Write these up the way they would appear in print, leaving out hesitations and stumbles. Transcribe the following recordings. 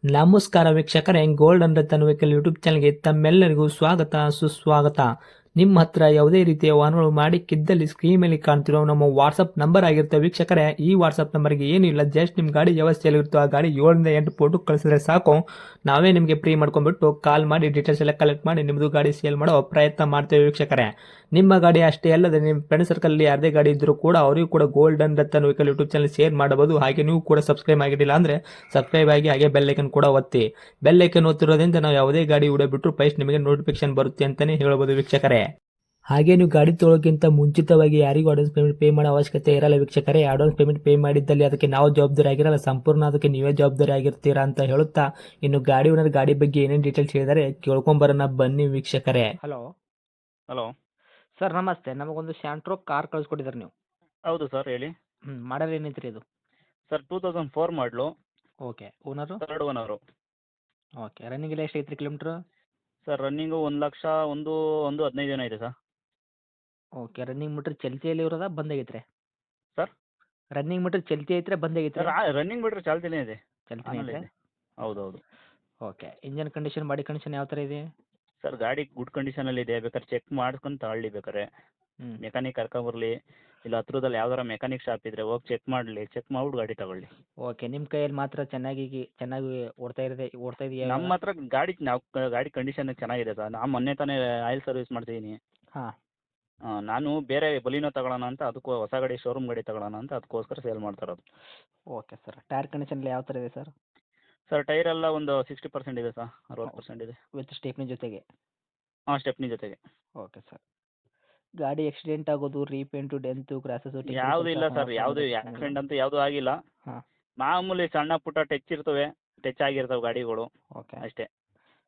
ನಮಸ್ಕಾರ ವೀಕ್ಷಕರೇ, gold and Ratan vehicle YouTube ಚಾನಲ್ಗೆ ತಮ್ಮೆಲ್ಲರಿಗೂ ಸ್ವಾಗತ ಸುಸ್ವಾಗತ. ನಿಮ್ಮ ಹತ್ರ ಯಾವುದೇ ರೀತಿಯ ವಾಹನಗಳು ಮಾಡಿಕ್ಕಿದ್ದಲ್ಲಿ ಸ್ಕ್ರೀನ್ ಮೇಲೆ ಕಾಣ್ತಿರೋ ನಮ್ಮ ವಾಟ್ಸಪ್ ನಂಬರ್ ಆಗಿರುತ್ತೆ ವೀಕ್ಷಕರೇ. ಈ ವಾಟ್ಸಪ್ ನಂಬರ್ಗೆ ಏನಿಲ್ಲ, ಜಸ್ಟ್ ನಿಮ್ಮ ಗಾಡಿ ವ್ಯವಸ್ಥೆಯಲ್ಲಿರುತ್ತೋ ಆ ಗಾಡಿ 7 ರಿಂದ 8 ಫೋಟೋ ಕಳಿಸಿದ್ರೆ ಸಾಕು, ನಾವೇ ನಿಮಗೆ ಫ್ರೀ ಮಾಡ್ಕೊಂಡ್ಬಿಟ್ಟು ಕಾಲ್ ಮಾಡಿ ಡೀಟೇಲ್ಸ್ ಎಲ್ಲ ಕಲೆಕ್ಟ್ ಮಾಡಿ ನಿಮ್ಮದು ಗಾಡಿ ಸೇಲ್ ಮಾಡೋ ಪ್ರಯತ್ನ ಮಾಡ್ತೇವೆ ವೀಕ್ಷಕರೇ. ನಿಮ್ಮ ಗಾಡಿ ಅಷ್ಟೇ ಅಲ್ಲದೆ ನಿಮ್ಮ ಫ್ರೆಂಡ್ ಸರ್ಕಲ್ ಯಾರದೇ ಗಾಡಿ ಇದ್ದರೂ ಕೂಡ ಅವರಿಗೂ ಕೂಡ gold and Ratan vehicle YouTube channel share ಮಾಡಬಹುದು. ಹಾಗೆ ನೀವು ಕೂಡ ಸಬ್ಸ್ಕ್ರೈಬ್ ಆಗಿರಲಿಲ್ಲ ಅಂದರೆ ಸಬ್ಸ್ಕ್ರೈಬ್ ಆಗಿ ಹಾಗೆ ಬೆಲ್ ಐಕನ್ ಕೂಡ ಒತ್ತಿ. ಬೆಲ್ ಐಕನ್ ಒತ್ತಿರೋದ್ರಿಂದ ನಾವು ಯಾವುದೇ ಗಾಡಿ ವಿಡಿಯೋ ಬಿಟ್ಟರು ಫಸ್ಟ್ ನಿಮಗೆ ನೋಟಿಫಿಕೇಶನ್ ಬರುತ್ತೆ ಅಂತಾನೆ ಹೇಳ್ಬೋದು ವೀಕ್ಷಕರೇ. ಹಾಗೆ ನೀವು ಗಾಡಿ ತೊಳೋಕ್ಕಿಂತ ಮುಂಚಿತವಾಗಿ ಯಾರಿಗೂ ಅಡ್ವಾನ್ಸ್ ಪೇಮೆಂಟ್ ಪೇ ಮಾಡೋ ಅವಶ್ಯಕತೆ ಇರಲ್ಲ ವೀಕ್ಷಕರೇ. ಅಡ್ವಾನ್ಸ್ ಪೇಮೆಂಟ್ ಪೇ ಮಾಡಿದ್ದಲ್ಲಿ ಅದಕ್ಕೆ ನಾವು ಜವಾಬ್ದಾರಿ ಆಗಿರಲ್ಲ, ಸಂಪೂರ್ಣ ಅದಕ್ಕೆ ನೀವೇ ಜವಾಬ್ದಾರಿ ಆಗಿರ್ತೀರಾ ಅಂತ ಹೇಳುತ್ತಾ, ಇನ್ನು ಗಾಡಿ ಓನರ್ ಗಾಡಿ ಬಗ್ಗೆ ಏನೇನು ಡೀಟೇಲ್ಸ್ ಹೇಳಿದರೆ ಕೇಳ್ಕೊಂಬರೋಣ ಬನ್ನಿ ವೀಕ್ಷಕರೇ. Hello hello. ಸರ್, ನಮಸ್ತೆ. ನಮಗೊಂದು ಸ್ಯಾಂಟ್ರೋ ಕಾರ್ ಕಳಿಸ್ಕೊಟ್ಟಿದ್ದಾರೆ ನೀವು. ಹೌದು ಸರ್, ಹೇಳಿ. ಮಾಡಲ್ ಏನೈತ್ರಿ ಇದು? ಸರ್ 2004 ಮಾಡಲು, okay. Owner? Third owner. Okay. Running ಎಲ್ಲ ಎಷ್ಟು ಐತ್ರಿ ಕಿಲೋಮೀಟ್ರ್? ಸರ್ ರನ್ನಿಂಗು 1,15,000 ಏನೋ ಇದೆ ಸರ್. ಓಕೆ. ರನ್ನಿಂಗ್ ಮೀಟ್ರ್ ಚಲ್ತಿಯಲ್ಲಿ ಇರೋದಾ ಬಂದಾಗೈತ್ರಿ? ಸರ್ ರನ್ನಿಂಗ್ ಮೀಟ್ರ್ ಚಲ್ತಿ ಐತ್ರಿ ಬಂದಾಗೈತ್ರಿ? ಸರ್ ರನ್ನಿಂಗ್ ಬಿಟ್ಟರೆ ಚಾಲ್ತಿನೇ ಇದೆ, ಚಲ್ತಿನೇ ಆನಲ್ಲೇ ಐತ್ರಿ? ಇದೆ. ಹೌದೌದು. Okay. Engine condition, body condition ಯಾವ ಥರ ಇದೆ? ಸರ್ ಗಾಡಿ ಗುಡ್ ಕಂಡೀಷನಲ್ಲಿ ಇದೆ, ಬೇಕಾದ್ರೆ ಚೆಕ್ ಮಾಡ್ಕೊಂಡು ತಗೊಳ್ಳಿ. ಬೇಕಾದ್ರೆ ಹ್ಞೂ. ಮೆಕ್ಯಾನಿಕ್ ಕರ್ಕೊಬರಲಿ, ಇಲ್ಲ ಹತ್ರದಲ್ಲಿ ಯಾವ್ದಾರ ಮೆಕ್ಯಾನಿಕ್ ಶಾಪ್ ಇದ್ದರೆ ಹೋಗಿ ಚೆಕ್ ಮಾಡಲಿ, ಚೆಕ್ ಮಾಡ್ಬಿಟ್ಟು ಗಾಡಿ ತಗೊಳ್ಳಿ. ಓಕೆ. ನಿಮ್ಮ ಕೈಯಲ್ಲಿ ಮಾತ್ರ ಚೆನ್ನಾಗಿ ಓಡ್ತಾ ಇದೆಯಾ ನಮ್ಮ ಇವಾಗ? ಹತ್ರ ಗಾಡಿ ಕಂಡೀಷನ್ ಚೆನ್ನಾಗಿದೆ ಸರ್. ನಾನು ಮೊನ್ನೆ ತಾನೇ ಆಯಿಲ್ ಸರ್ವಿಸ್ ಮಾಡ್ತಿದ್ದೀನಿ. ಹಾಂ. ನಾನು ಬೇರೆ ಬಲಿನೋ ತಗೊಳ್ಳೋಣ ಅಂತ, ಅದಕ್ಕೂ ಹೊಸ ಗಾಡಿ ಶೋರೂಮ್ ಗಾಡಿ ತಗೊಳ್ಳೋಣ ಅಂತ ಅದಕ್ಕೋಸ್ಕರ ಸೇಲ್ ಮಾಡ್ತಾ ಇರೋದು. Okay sir. ಟೈರ್ ಕಂಡೀಷನ್ ಎಲ್ಲ ಯಾವ ಥರ ಇದೆ ಸರ್? ಸರ್ ಟೈರೆಲ್ಲ ಒಂದು 60% ಇದೆ ಸರ್, 60% ಇದೆ. ವಿತ್ ಸ್ಟೇಪ್ನಿ ಜೊತೆಗೆ? ಹಾಂ, ಸ್ಟೆಪ್ನಿ ಜೊತೆಗೆ. Okay sir. ಗಾಡಿ ಆಕ್ಸಿಡೆಂಟ್ ಆಗೋದು, ರೀಪೇಂಟು, ಡೆಂತು, ಕ್ರಾಸಸ್ಸು, ಯಾವುದೂ ಇಲ್ಲ ಸರ್, ಯಾವುದು ಆಕ್ಸಿಡೆಂಟ್ ಅಂತೂ ಯಾವುದೂ ಆಗಿಲ್ಲ. ಹಾಂ. ಮಾಮೂಲಿ ಸಣ್ಣ ಪುಟ್ಟ ಟಚ್ ಆಗಿರ್ತವೆ ಗಾಡಿಗಳು ಓಕೆ. ಅಷ್ಟೇ.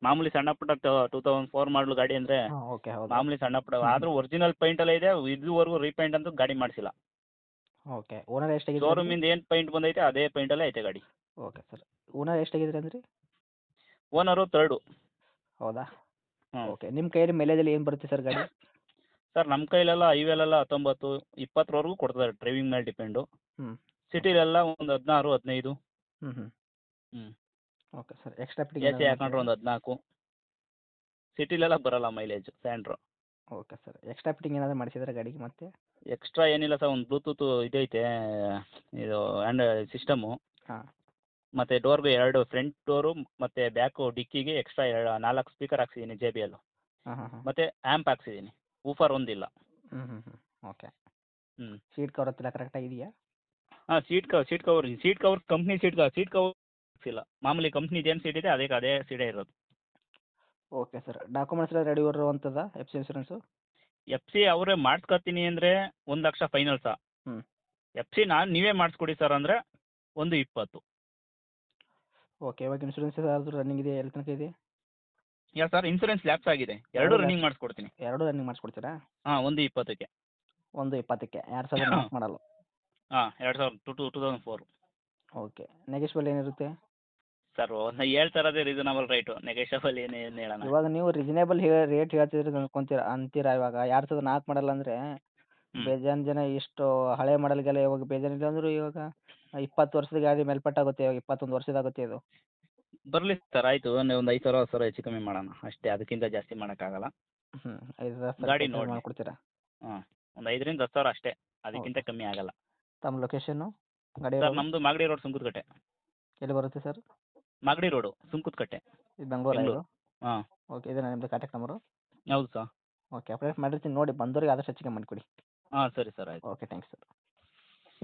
ಮಾಮೂಲಿ ಸಣ್ಣ ಪುಟ್ಟ 2004 ಮಾಡಲು ಗಾಡಿ ಅಂದರೆ ಹಾಂ. ಓಕೆ. ಹೌದು. ಮಾಮೂಲಿ ಸಣ್ಣ ಪುಟ್ಟ, ಆದರೂ ಒರಿಜಿನಲ್ ಪೈಂಟಲ್ಲೇ ಇದೆ. ಇದುವರೆಗೂ ರೀಪೇಂಟ್ ಅಂತೂ ಗಾಡಿ ಮಾಡಿಸಿಲ್ಲ. ಓಕೆ. ಓನರ್ ಎಷ್ಟಾಗಿದೆ? ಶೋರೂಮಿಂದ ಏನು ಪೈಂಟ್ ಬಂದೈತೆ ಅದೇ ಪೈಂಟಲ್ಲೇ ಐತೆ ಗಾಡಿ. Okay sir. ಓನರ್ ಎಷ್ಟಾಗಿದ್ರೆ ಅಂದ್ರಿ? Owner third. ಹೌದಾ? ಹ್ಞೂ. ಓಕೆ. ನಿಮ್ಮ ಕೈಯಲ್ಲಿ ಮೈಲೇಜಲ್ಲಿ ಏನು ಬರುತ್ತೆ ಸರ್ ಗಾಡಿ? ಸರ್ ನಮ್ಮ ಕೈಲೆಲ್ಲ ಹೈವೇಲೆಲ್ಲ 19, 20ವರೆಗೂ ಕೊಡ್ತಾರೆ, ಡ್ರೈವಿಂಗ್ ಮೇಲೆ ಡಿಪೆಂಡು. ಹ್ಞೂ. ಸಿಟಿಲೆಲ್ಲ ಒಂದು 16, 15. ಹ್ಞೂ ಹ್ಞೂ. ಹ್ಞೂ. Okay sir. Extra A fitting C ಹಾಕೊಂಡ್ರೆ ಒಂದು 14. ಸಿಟಿಲೆಲ್ಲ ಬರೋಲ್ಲ mileage ಸ್ಯಾಂಡ್ರೋ. Okay sir. Extra fitting ಏನಾದರೂ ಮಾಡಿಸಿದ್ರೆ ಗಾಡಿಗೆ ಮತ್ತೆ? ಎಕ್ಸ್ಟ್ರಾ ಏನಿಲ್ಲ ಸರ್, ಒಂದು ಬ್ಲೂಟೂತ್ ಇದೈತೆ, ಇದು ಸಿಸ್ಟಮು. ಹಾಂ. ಮತ್ತು ಡೋರ್ಗೆ 2 ಫ್ರಂಟ್ ಡೋರು ಮತ್ತು ಬ್ಯಾಕು ಡಿಕ್ಕಿಗೆ ಎಕ್ಸ್ಟ್ರಾ 4 ಸ್ಪೀಕರ್ ಹಾಕ್ಸಿದ್ದೀನಿ JBL. ಹಾಂ ಹಾಂ ಹಾಂ. ಮತ್ತು ಆ್ಯಂಪ್ ಹಾಕ್ಸಿದ್ದೀನಿ. ಊಫರ್ ಒಂದಿಲ್ಲ. ಹ್ಞೂ ಹ್ಞೂ ಹ್ಞೂ. ಓಕೆ. ಹ್ಞೂ. ಸೀಟ್ ಕವರ್ ಹತ್ತೆಲ್ಲ ಕರೆಕ್ಟಾಗಿದೆಯಾ? ಹಾಂ, seat cover company seat cover ಹಾಕ್ಸಿಲ್ಲ. ಮಾಮೂಲಿ ಕಂಪ್ನಿದು ಏನು ಸೀಟ್ ಇದೆ ಅದೇ ಸೀಟೇ ಇರೋದು. Okay sir. ಡಾಕ್ಯುಮೆಂಟ್ಸ್ ಎಲ್ಲ ರೆಡಿ ಇರುವಂಥದ್ದಾ? F C insurance? FC ಅವರೇ ಮಾಡಿಸ್ಕೊತೀನಿ ಅಂದರೆ 1 ಲಕ್ಷ ಫೈನಲ್ ಸರ್. ಹ್ಞೂ. FC ನೀವೇ ಮಾಡಿಸ್ಕೊಡಿ ಸರ್ ಅಂದರೆ 1,20,000. ಓಕೆ. ಇವಾಗ ಇನ್ಸೂರೆನ್ಸ್ ಏನಾದರೂ ರನ್ನಿಂಗ್ ಇದೆಯಾ? ಎಲ್ಲಿ ತನಕ ಇದೆ? ಇಲ್ಲ ಸರ್, ಇನ್ಸೂರೆನ್ಸ್ ಲ್ಯಾಪ್ಸ್ ಆಗಿದೆ. ಎರಡೂ ರನ್ನಿಂಗ್ ಮಾಡಿಸ್ಕೊಡ್ತೀನಿ. ಎರಡೂ ರನ್ನಿಂಗ್ ಮಾಡಿಸ್ಕೊಡ್ತೀರಾ? ಹಾಂ, 1,20,000ಕ್ಕೆ. 1,20,000ಕ್ಕೆ 2004 ಮಾಡಲು? ಹಾಂ, 2004. ಓಕೆ. ನೆಗೆಶ್ವಲ್ ಏನಿರುತ್ತೆ? ಸರ್ ಹೇಳ್ತಾ ಇರೋದೇ ರೀಸನಬಲ್ ರೈಟು, ನೆಗೋಷಿಯಬಲ್ ಏನು ಹೇಳೋಣ. ಇವಾಗ ನೀವು ರೀಸನೇಬಲ್ ರೇಟ್ ಹೇಳ್ತಿದ್ರೆ ಅಂತೀರಾ. ಇವಾಗ 2004 ಮಾಡಲ್ಲ ಅಂದರೆ ಹ್ಞೂ. ಜನ ಇಷ್ಟು ಹಳೆ ಮಾಡಲ್ಗೆಲ್ಲ ಇವಾಗ ಬೇಜಾನಿಲ್ಲ ಅಂದರೂ ಇವಾಗ 20 ವರ್ಷದ ಗಾಡಿ ಮೇಲ್ಪಟ್ಟಾಗುತ್ತೆ. ಇವಾಗ 21 ವರ್ಷದಾಗುತ್ತೆ ಇದು. ಬರಲಿ ಸರ್, ಆಯಿತು. ಒಂದು 5,000, 10,000 ಹೆಚ್ಚು ಕಮ್ಮಿ ಮಾಡೋಣ ಅಷ್ಟೇ, ಅದಕ್ಕಿಂತ ಜಾಸ್ತಿ ಮಾಡೋಕ್ಕಾಗಲ್ಲ. ಹ್ಞೂ. 5 ಗಾಡಿ ನೋಡಿ ಮಾಡಿಕೊಡ್ತೀರಾ? ಹಾಂ, ಒಂದು 5,000 ರಿಂದ 10,000 ಅಷ್ಟೇ, ಅದಕ್ಕಿಂತ ಕಮ್ಮಿ ಆಗಲ್ಲ. ತಮ್ಮ ಲೊಕೇಶನ್ನು ಗಾಡಿ ಸರ್ ನಮ್ಮದು ಮಾಗಡಿ ರೋಡ್, ಸುಂಕದಕಟ್ಟೆ. ಎಲ್ಲಿ ಬರುತ್ತೆ ಸರ್? ಮಾಗಡಿ ರೋಡು, ಸುಂಕದಕಟ್ಟೆ, ಇದು ಬೆಂಗಳೂರಾ ಇದು? ಬೆಂಗಳೂರು. ಹಾಂ, ಓಕೆ. ಇದೇನಾ ನಿಮ್ಮದು ಕಾಂಟ್ಯಾಕ್ಟ್ ನಂಬರು? ಹೌದು ಸರ್. ಓಕೆ. ಅಪ್ಡೇಟ್ ಮಾಡಿರ್ತೀನಿ ನೋಡಿ, ಬಂದವರಿಗೆ ಆದಷ್ಟು ಹೆಚ್ಚಿಗೆ ಮಾಡಿಕೊಡಿ. ಹಾಂ, ಸರಿ ಸರ್, ಆಯಿತು. ಓಕೆ. Thanks sir.